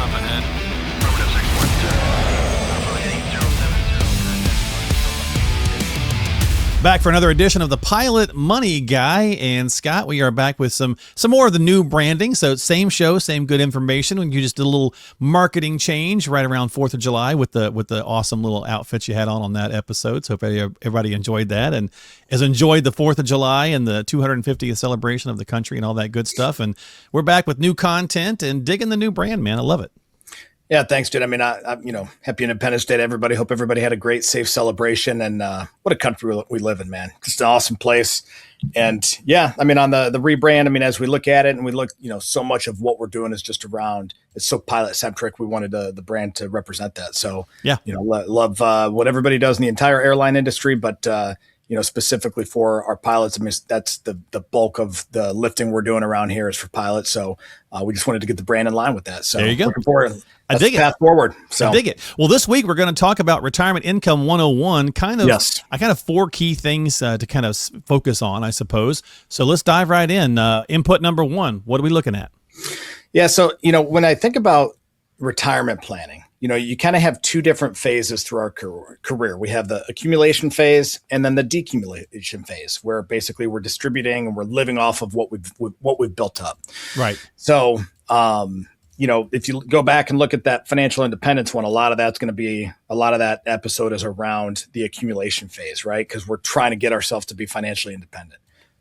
up ahead. Affirmative 612. Back for another edition of the Pilot Money Guy. And Scott, we are back with some more of the new branding. So same show, same good information. You just did a little marketing change right around 4th of July with the awesome little outfits you had on that episode. So hope everybody enjoyed that and has enjoyed the 4th of July and the 250th celebration of the country and all that good stuff. And we're back with new content and digging the new brand, man. I love it. Yeah, thanks, dude. I mean, happy Independence Day to everybody. Hope everybody had a great, safe celebration. And what a country we live in, man. Just an awesome place. And yeah, I mean, on the rebrand, I mean, as we look at it and we look, so much of what we're doing is just around, it's so pilot centric. We wanted the brand to represent that. So, yeah, love what everybody does in the entire airline industry, but specifically for our pilots. I mean, that's the bulk of the lifting we're doing around here is for pilots. So we just wanted to get the brand in line with that. So there you go. Looking forward. I dig it. Path forward. So I dig it. Well, this week we're going to talk about Retirement Income 101. Yes. I kind of 4 key things to kind of focus on, I suppose. So let's dive right in. Input number 1. What are we looking at? Yeah. So, when I think about retirement planning, you kind of have 2 different phases through our career. We have the accumulation phase and then the decumulation phase, where basically we're distributing and we're living off of what we've built up. Right. So, if you go back and look at that financial independence one, a lot of that episode is around the accumulation phase, right? Because we're trying to get ourselves to be financially independent.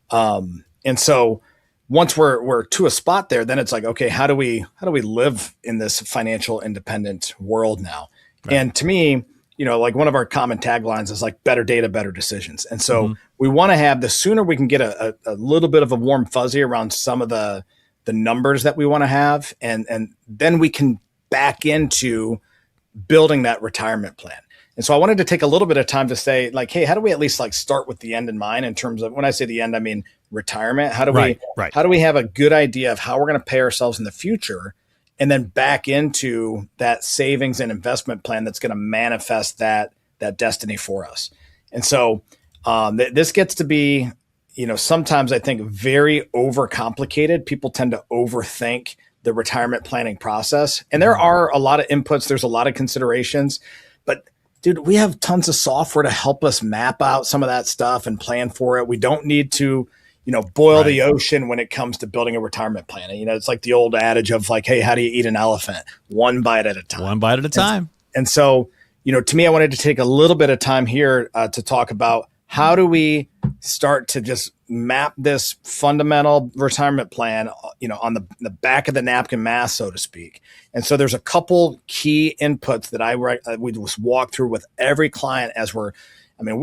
And so once we're to a spot there, then it's like, okay, how do we live in this financial independent world now? Right. And to me, like one of our common taglines is like better data, better decisions. And so we want to have, the sooner we can get a little bit of a warm fuzzy around some of the numbers that we want to have, and then we can back into building that retirement plan. And so I wanted to take a little bit of time to say, like, hey, how do we at least like start with the end in mind? In terms of, when I say the end, I mean retirement. How do we have a good idea of how we're going to pay ourselves in the future, and then back into that savings and investment plan that's going to manifest that destiny for us? And so this gets to be, sometimes I think very overcomplicated. People tend to overthink the retirement planning process. And there are a lot of inputs. There's a lot of considerations. But dude, we have tons of software to help us map out some of that stuff and plan for it. We don't need to, boil the ocean when it comes to building a retirement plan. And, it's like the old adage of like, hey, how do you eat an elephant? One bite at a time. One bite at a time. And so, to me, I wanted to take a little bit of time here to talk about how do we start to just map this fundamental retirement plan, on the back of the napkin math, so to speak. And so there's a couple key inputs that we just walk through with every client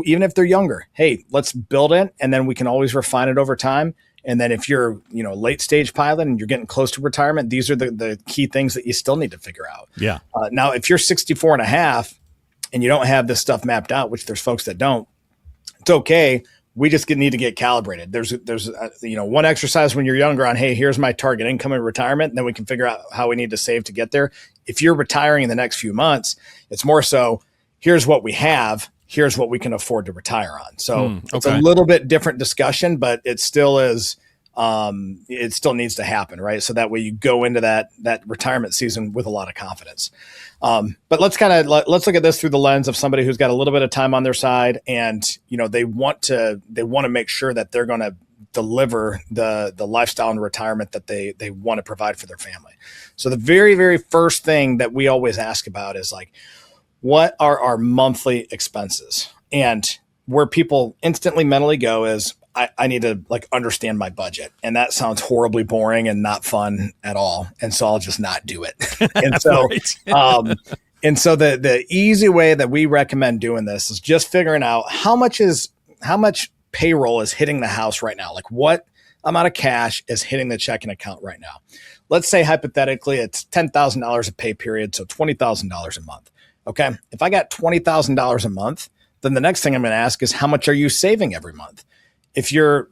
even if they're younger, hey, let's build it, and then we can always refine it over time. And then if you're, late stage pilot and you're getting close to retirement, these are the key things that you still need to figure out. Yeah. Now, if you're 64 and a half and you don't have this stuff mapped out, which there's folks that don't, it's okay. We just need to get calibrated. There's one exercise when you're younger on, hey, here's my target income in retirement. And then we can figure out how we need to save to get there. If you're retiring in the next few months, it's more so, here's what we have. Here's what we can afford to retire on. So It's a little bit different discussion, but it still is, it still needs to happen, right? So that way you go into that retirement season with a lot of confidence. But let's look at this through the lens of somebody who's got a little bit of time on their side, and they want to make sure that they're going to deliver the lifestyle and retirement that they want to provide for their family. So the very, very first thing that we always ask about is like, what are our monthly expenses? And where people instantly mentally go is, I need to like understand my budget. And that sounds horribly boring and not fun at all. And so I'll just not do it. And so, and so the easy way that we recommend doing this is just figuring out how much payroll is hitting the house right now. Like what amount of cash is hitting the checking account right now? Let's say hypothetically it's $10,000 a pay period. So $20,000 a month. Okay. If I got $20,000 a month, then the next thing I'm going to ask is how much are you saving every month? If your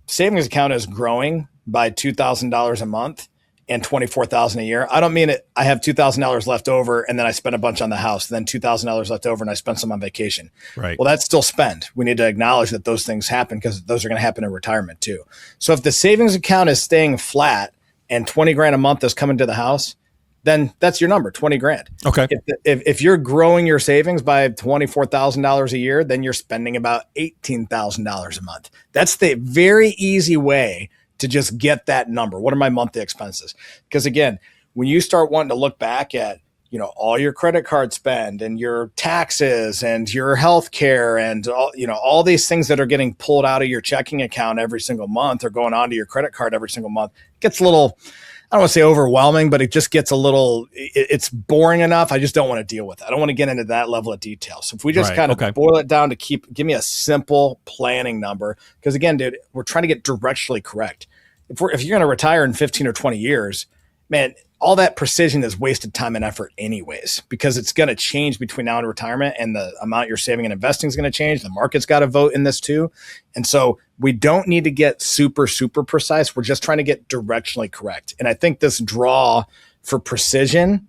savings account is growing by $2,000 a month and $24,000 a year, I don't mean it. I have $2,000 left over and then I spend a bunch on the house, then $2,000 left over and I spend some on vacation. Right. Well, that's still spend. We need to acknowledge that those things happen because those are going to happen in retirement too. So if the savings account is staying flat and 20 grand a month is coming to the house, then that's your number, 20 grand. Okay. If you're growing your savings by $24,000 a year, then you're spending about $18,000 a month. That's the very easy way to just get that number. What are my monthly expenses? Because again, when you start wanting to look back at, all your credit card spend and your taxes and your health care and all these things that are getting pulled out of your checking account every single month or going onto your credit card every single month, it gets a little, I don't want to say overwhelming, but it just gets a little, it's boring enough. I just don't want to deal with it. I don't want to get into that level of detail. So if we just kind of boil it down to give me a simple planning number, because again, dude, we're trying to get directionally correct. If you're going to retire in 15 or 20 years, man, all that precision is wasted time and effort anyways, because it's going to change between now and retirement, and the amount you're saving and investing is going to change. The market's got to vote in this too. And so we don't need to get super, super precise. We're just trying to get directionally correct. And I think this draw for precision,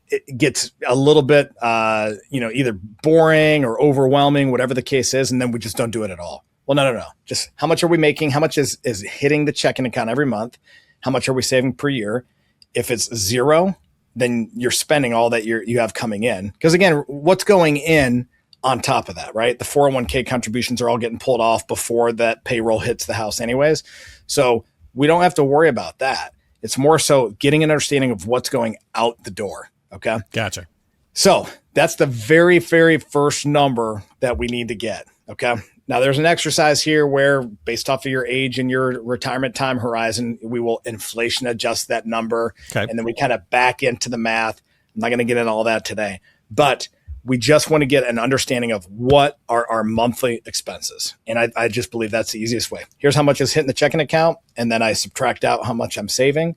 it gets a little bit, either boring or overwhelming, whatever the case is. And then we just don't do it at all. Well, no. Just how much are we making? How much is hitting the checking account every month? How much are we saving per year? If it's zero, then you're spending all that you have coming in. Because again, what's going in on top of that, right? The 401k contributions are all getting pulled off before that payroll hits the house anyways. So we don't have to worry about that. It's more so getting an understanding of what's going out the door. Okay. Gotcha. So that's the very, very first number that we need to get. Okay. Now there's an exercise here where based off of your age and your retirement time horizon, we will inflation adjust that number. Okay. And then we kind of back into the math. I'm not going to get into all that today, but we just want to get an understanding of what are our monthly expenses. And I just believe that's the easiest way. Here's how much is hitting the checking account. And then I subtract out how much I'm saving.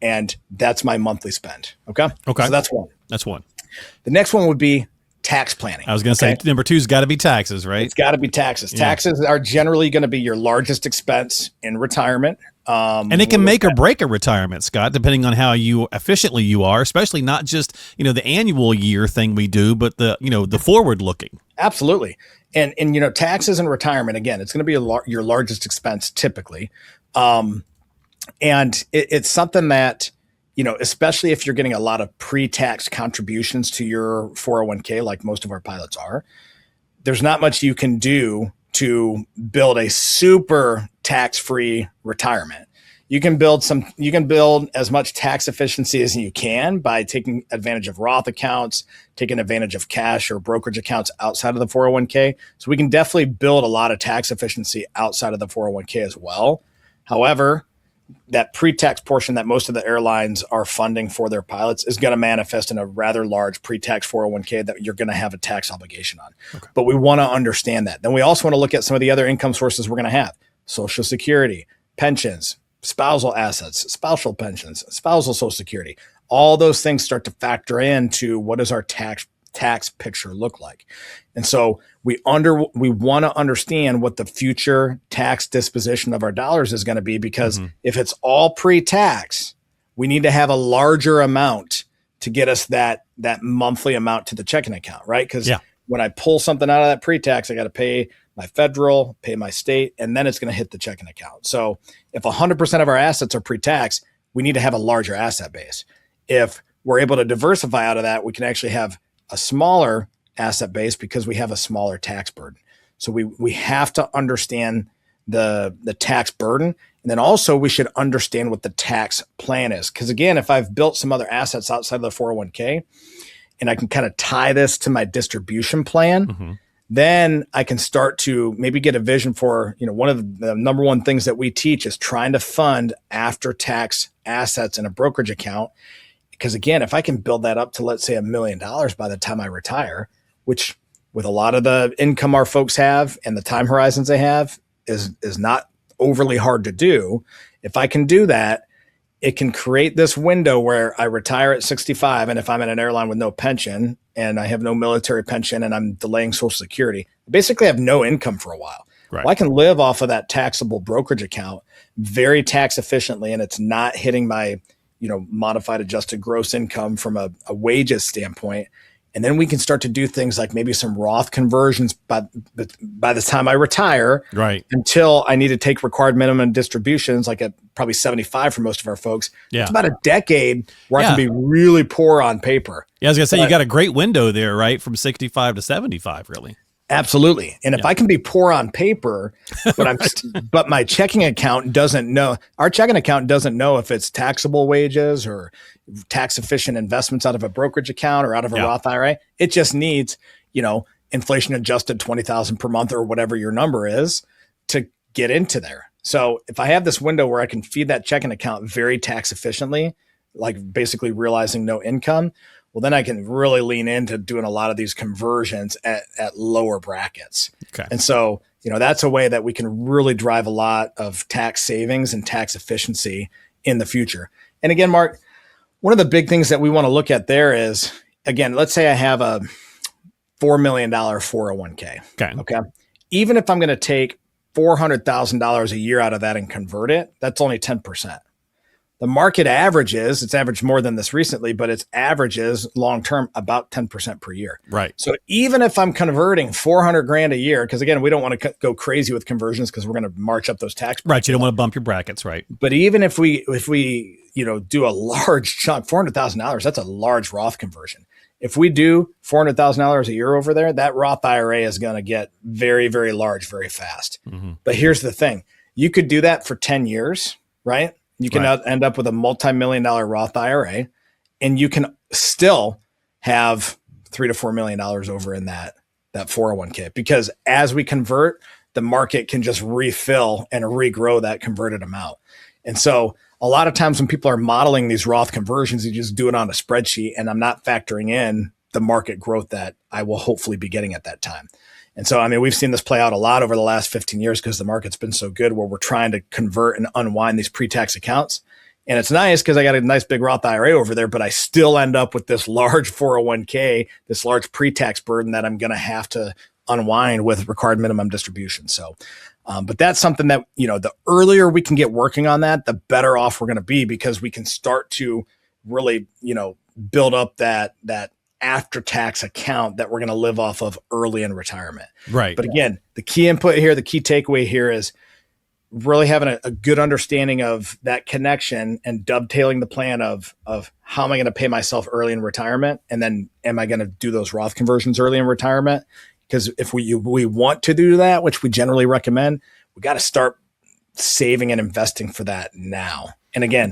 And that's my monthly spend. Okay. So that's one. The next one would be tax planning. I was going to say number two's got to be taxes, right? It's got to be taxes. Yeah. Taxes are generally going to be your largest expense in retirement. And it can make or break a retirement, Scott, depending on how efficiently you are, especially not just, the annual year thing we do, but the forward looking. Absolutely. And taxes in retirement, again, it's going to be your largest expense typically. And it's something that, especially if you're getting a lot of pre-tax contributions to your 401k, like most of our pilots are, there's not much you can do to build a super tax-free retirement. You can build as much tax efficiency as you can by taking advantage of Roth accounts, taking advantage of cash or brokerage accounts outside of the 401k. So we can definitely build a lot of tax efficiency outside of the 401k as well. However, that pre-tax portion that most of the airlines are funding for their pilots is going to manifest in a rather large pre-tax 401k that you're going to have a tax obligation on. Okay. But we want to understand that. Then we also want to look at some of the other income sources we're going to have: Social Security, pensions, spousal assets, spousal pensions, spousal Social Security. All those things start to factor into what does our tax picture look like. And so we want to understand what the future tax disposition of our dollars is going to be, because if it's all pre-tax, we need to have a larger amount to get us that monthly amount to the checking account, right? Because when I pull something out of that pre-tax, I got to pay my federal, pay my state, and then it's going to hit the checking account. So if 100% of our assets are pre-tax, we need to have a larger asset base. If we're able to diversify out of that, we can actually have a smaller asset base because we have a smaller tax burden. So we have to understand the tax burden. And then also we should understand what the tax plan is. Because again, if I've built some other assets outside of the 401k and I can kind of tie this to my distribution plan, then I can start to maybe get a vision for, one of the number one things that we teach is trying to fund after tax assets in a brokerage account. Because again, if I can build that up to, let's say, $1 million by the time I retire, which with a lot of the income our folks have and the time horizons they have is not overly hard to do. If I can do that, it can create this window where I retire at 65. And if I'm in an airline with no pension and I have no military pension and I'm delaying Social Security, I basically have no income for a while. Right. Well, I can live off of that taxable brokerage account very tax efficiently, and it's not hitting my modified adjusted gross income from a wages standpoint. And then we can start to do things like maybe some Roth conversions by the time I retire, right? Until I need to take required minimum distributions, like at probably 75 for most of our folks. Yeah. It's about a decade where I can be really poor on paper. Yeah, I was gonna say, you got a great window there, right? From 65 to 75, really. Absolutely. And if I can be poor on paper, but my checking account doesn't know, our checking account doesn't know if it's taxable wages or tax efficient investments out of a brokerage account or out of a Roth IRA. It just needs, inflation adjusted 20,000 per month or whatever your number is to get into there. So if I have this window where I can feed that checking account very tax efficiently, like basically realizing no income, well, then I can really lean into doing a lot of these conversions at lower brackets. Okay. And so, that's a way that we can really drive a lot of tax savings and tax efficiency in the future. And again, Mark, one of the big things that we want to look at there is, again, let's say I have a $4 million 401k. Okay. Even if I'm going to take $400,000 a year out of that and convert it, that's only 10%. The market averages, it's averaged more than this recently, but its averages long-term about 10% per year. Right. So even if I'm converting 400 grand a year, because again, we don't want to go crazy with conversions because we're going to march up those tax brackets. Right. You don't want to bump your brackets. Right. But even if we do a large chunk, $400,000, that's a large Roth conversion. If we do $400,000 a year over there, that Roth IRA is going to get very, very large, very fast. Mm-hmm. But here's the thing. You could do that for 10 years, right? You can end up with a multi-million-dollar Roth IRA, and you can still have $3 to $4 million over in that 401k, because as we convert, the market can just refill and regrow that converted amount. And so a lot of times when people are modeling these Roth conversions, you just do it on a spreadsheet, and I'm not factoring in the market growth that I will hopefully be getting at that time. And so, we've seen this play out a lot over the last 15 years because the market's been so good, where we're trying to convert and unwind these pre-tax accounts. And it's nice because I got a nice big Roth IRA over there, but I still end up with this large 401k, this large pre-tax burden that I'm going to have to unwind with required minimum distribution. So, but that's something that, the earlier we can get working on that, the better off we're going to be, because we can start to really, build up that after-tax account that we're going to live off of early in retirement. Right. But again, the key input here, the key takeaway here is really having a good understanding of that connection and dovetailing the plan of how am I going to pay myself early in retirement? And then am I going to do those Roth conversions early in retirement? Because if we want to do that, which we generally recommend, we got to start saving and investing for that now. And again,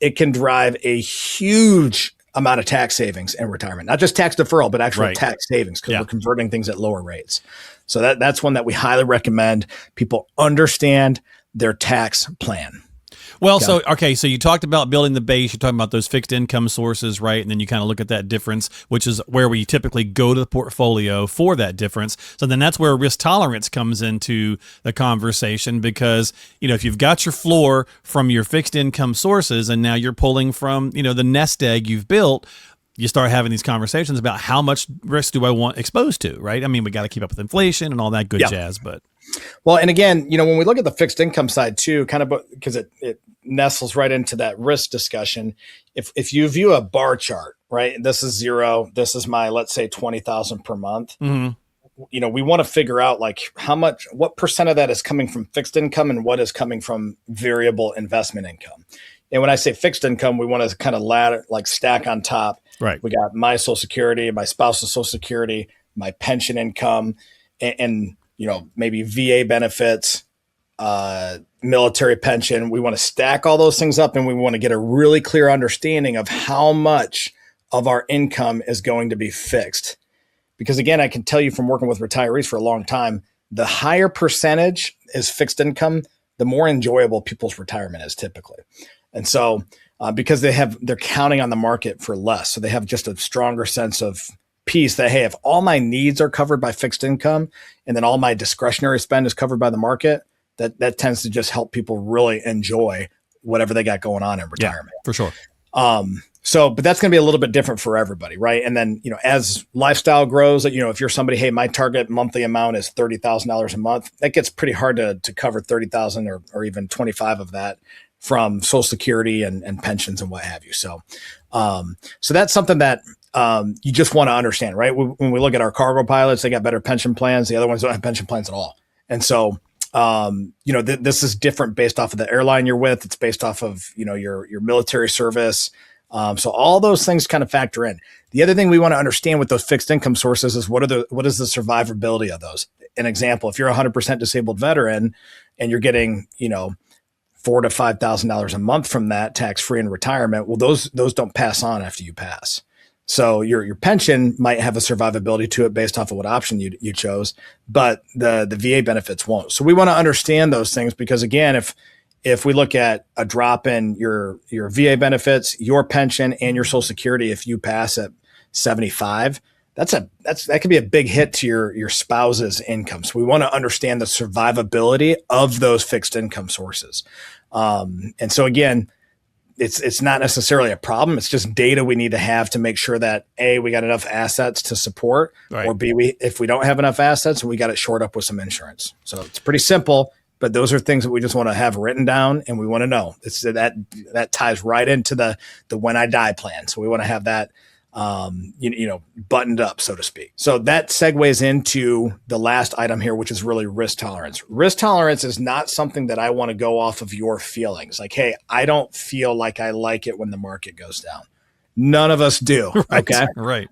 it can drive a huge amount of tax savings in retirement, not just tax deferral, but actual tax savings, because we're converting things at lower rates. So that's one that we highly recommend people understand their tax plan. Well, so you talked about building the base, you're talking about those fixed income sources, right? And then you kind of look at that difference, which is where we typically go to the portfolio for that difference. So then that's where risk tolerance comes into the conversation, because, if you've got your floor from your fixed income sources and now you're pulling from, the nest egg you've built, you start having these conversations about how much risk do I want exposed to, right? We got to keep up with inflation and all that good jazz, but. Well, and again, when we look at the fixed income side too, kind of because it nestles right into that risk discussion. If you view a bar chart, right, this is zero, this is my, let's say 20,000 per month. Mm-hmm. We want to figure out what percent of that is coming from fixed income and what is coming from variable investment income. And when I say fixed income, we want to kind of ladder, stack on top. Right. We got my Social Security, my spouse's Social Security, my pension income, and maybe VA benefits, military pension. We want to stack all those things up, and we want to get a really clear understanding of how much of our income is going to be fixed. Because again, I can tell you from working with retirees for a long time, the higher percentage is fixed income, the more enjoyable people's retirement is typically. And so because they're counting on the market for less, so they have just a stronger sense of peace that, hey, if all my needs are covered by fixed income and then all my discretionary spend is covered by the market, that tends to just help people really enjoy whatever they got going on in retirement. Yeah, for sure. But that's going to be a little bit different for everybody, right? And then, as lifestyle grows, if you're somebody, hey, my target monthly amount is $30,000 a month, that gets pretty hard to cover 30,000 or even 25 of that from Social Security and pensions and what have you. So that's something that you just want to understand, right? When we look at our cargo pilots, they got better pension plans. The other ones don't have pension plans at all. And so, this is different based off of the airline you're with. It's based off of, your military service. So all those things kind of factor in. The other thing we want to understand with those fixed income sources is what is the survivability of those? An example, if you're a 100% disabled veteran and you're getting, $4,000 to $5,000 a month from that tax-free in retirement, well, those don't pass on after you pass. So your pension might have a survivability to it based off of what option you chose, but the VA benefits won't. So we want to understand those things because, again, if we look at a drop in your VA benefits, your pension, and your Social Security, if you pass at 75, that could be a big hit to your spouse's income. So we want to understand the survivability of those fixed income sources. And so again, it's not necessarily a problem. It's just data we need to have to make sure that A, we got enough assets to support, right, or B, if we don't have enough assets, we got it shored up with some insurance. So it's pretty simple, but those are things that we just want to have written down and we want to know. It's that ties right into the when I die plan. So we want to have that buttoned up, so to speak. So that segues into the last item here, which is really risk tolerance. Risk tolerance is not something that I want to go off of your feelings. Like, hey, I don't feel like I like it when the market goes down. None of us do. Right, okay. Right.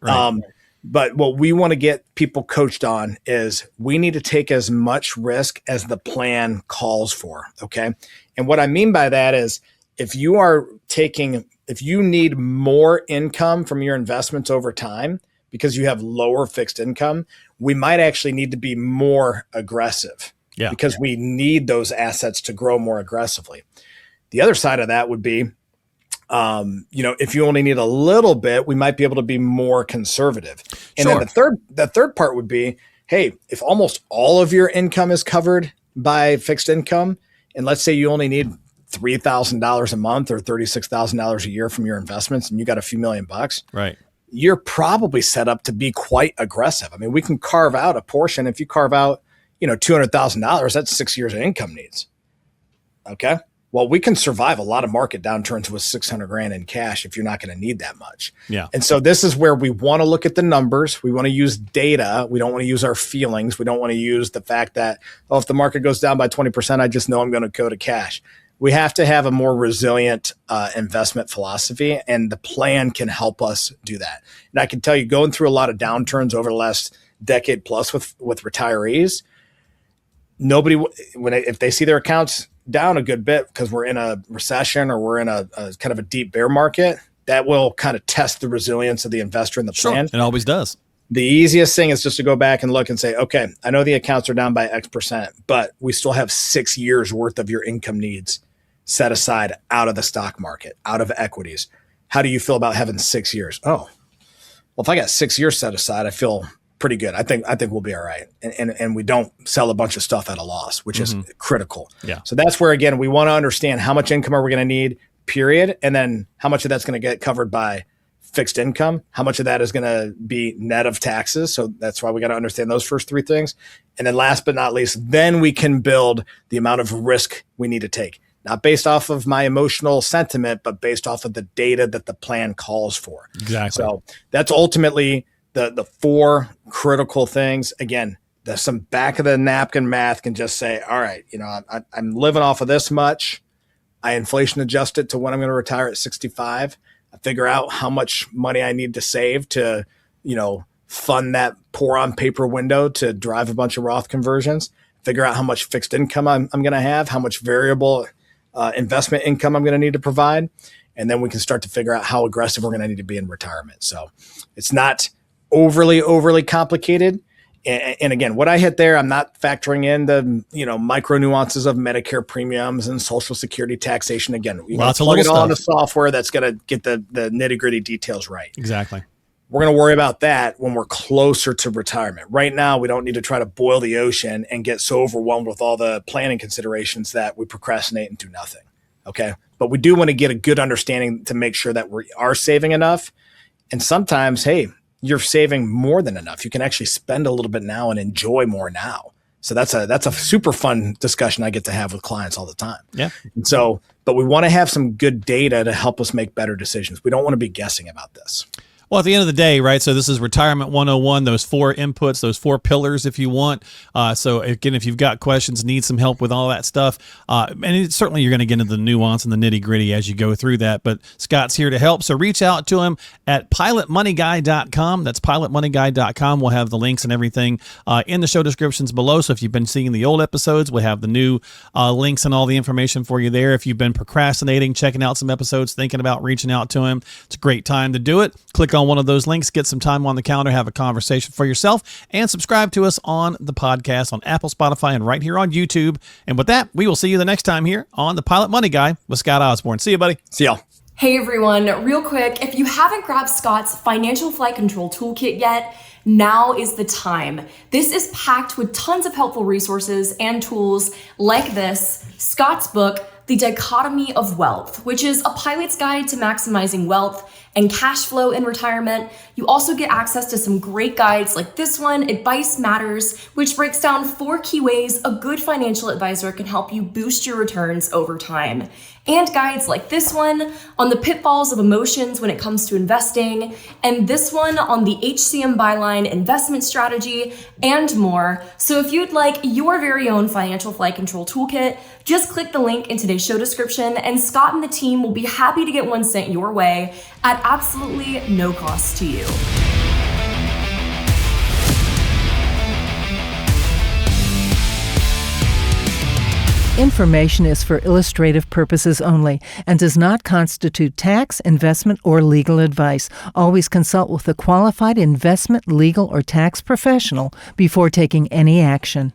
But what we want to get people coached on is we need to take as much risk as the plan calls for. Okay. And what I mean by that is if you need more income from your investments over time because you have lower fixed income, we might actually need to be more aggressive because we need those assets to grow more aggressively. The other side of that would be, if you only need a little bit, we might be able to be more conservative. And then the third part would be, hey, if almost all of your income is covered by fixed income, and let's say you only need $3,000 a month or $36,000 a year from your investments and you got a few $1,000,000, right, you're probably set up to be quite aggressive. I mean, we can carve out a portion. If you carve out, $200,000, that's 6 years of income needs. Okay. Well, we can survive a lot of market downturns with $600,000 in cash if you're not going to need that much. Yeah. And so this is where we want to look at the numbers. We want to use data. We don't want to use our feelings. We don't want to use the fact that, if the market goes down by 20%, I just know I'm going to go to cash. We have to have a more resilient investment philosophy, and the plan can help us do that. And I can tell you, going through a lot of downturns over the last decade plus with retirees, if they see their accounts down a good bit because we're in a recession or we're in a kind of a deep bear market, that will kind of test the resilience of the investor in the plan. It always does. The easiest thing is just to go back and look and say, okay, I know the accounts are down by X%, but we still have 6 years worth of your income needs set aside out of the stock market, out of equities. How do you feel about having 6 years? Oh, well, if I got 6 years set aside, I feel pretty good. I think we'll be all right. And we don't sell a bunch of stuff at a loss, which is critical. Yeah. So that's where, again, we want to understand how much income are we going to need, period. And then how much of that's going to get covered by fixed income, how much of that is going to be net of taxes. So that's why we got to understand those first three things. And then last but not least, then we can build the amount of risk we need to take. Not based off of my emotional sentiment, but based off of the data that the plan calls for. Exactly. So that's ultimately the four critical things. Again, there's some back of the napkin math can just say, all right, I'm living off of this much. I inflation adjust it to when I'm going to retire at 65. I figure out how much money I need to save to, fund that pour on paper window to drive a bunch of Roth conversions. Figure out how much fixed income I'm going to have, how much variable investment income I'm going to need to provide. And then we can start to figure out how aggressive we're going to need to be in retirement. So it's not overly complicated. And again, what I hit there, I'm not factoring in the, micro nuances of Medicare premiums and Social Security taxation. Again, we Lots of plug it little all into stuff. software that's going to get the nitty gritty details right. Exactly. We're going to worry about that when we're closer to retirement. Right now, we don't need to try to boil the ocean and get so overwhelmed with all the planning considerations that we procrastinate and do nothing. Okay. But we do want to get a good understanding to make sure that we are saving enough. And sometimes, hey, you're saving more than enough. You can actually spend a little bit now and enjoy more now. So that's a super fun discussion I get to have with clients all the time. Yeah. And so, but we want to have some good data to help us make better decisions. We don't want to be guessing about this. Well, at the end of the day, right, so this is Retirement 101, those 4 inputs, those 4 pillars, if you want. So, again, if you've got questions, need some help with all that stuff, and certainly you're going to get into the nuance and the nitty-gritty as you go through that, but Scott's here to help. So reach out to him at pilotmoneyguy.com. That's pilotmoneyguy.com. We'll have the links and everything in the show descriptions below. So if you've been seeing the old episodes, we'll have the new links and all the information for you there. If you've been procrastinating, checking out some episodes, thinking about reaching out to him, it's a great time to do it. Click on one of those links, get some time on the calendar, have a conversation for yourself, and subscribe to us on the podcast on Apple, Spotify, and right here on YouTube. And with that, we will see you the next time here on the Pilot Money Guy with Scott Osborn. See you, buddy. See y'all. Hey everyone, real quick, if you haven't grabbed Scott's Financial Flight Control Toolkit yet, now is the time. This is packed with tons of helpful resources and tools like this, Scott's book, The Dichotomy of Wealth, which is a pilot's guide to maximizing wealth and cash flow in retirement. You also get access to some great guides like this one, Advice Matters, which breaks down 4 key ways a good financial advisor can help you boost your returns over time. And guides like this one on the pitfalls of emotions when it comes to investing, and this one on the HCM byline investment strategy, and more. So if you'd like your very own Financial Flight Control Toolkit, just click the link in today's show description, and Scott and the team will be happy to get one sent your way at absolutely no cost to you. Information is for illustrative purposes only and does not constitute tax, investment, or legal advice. Always consult with a qualified investment, legal, or tax professional before taking any action.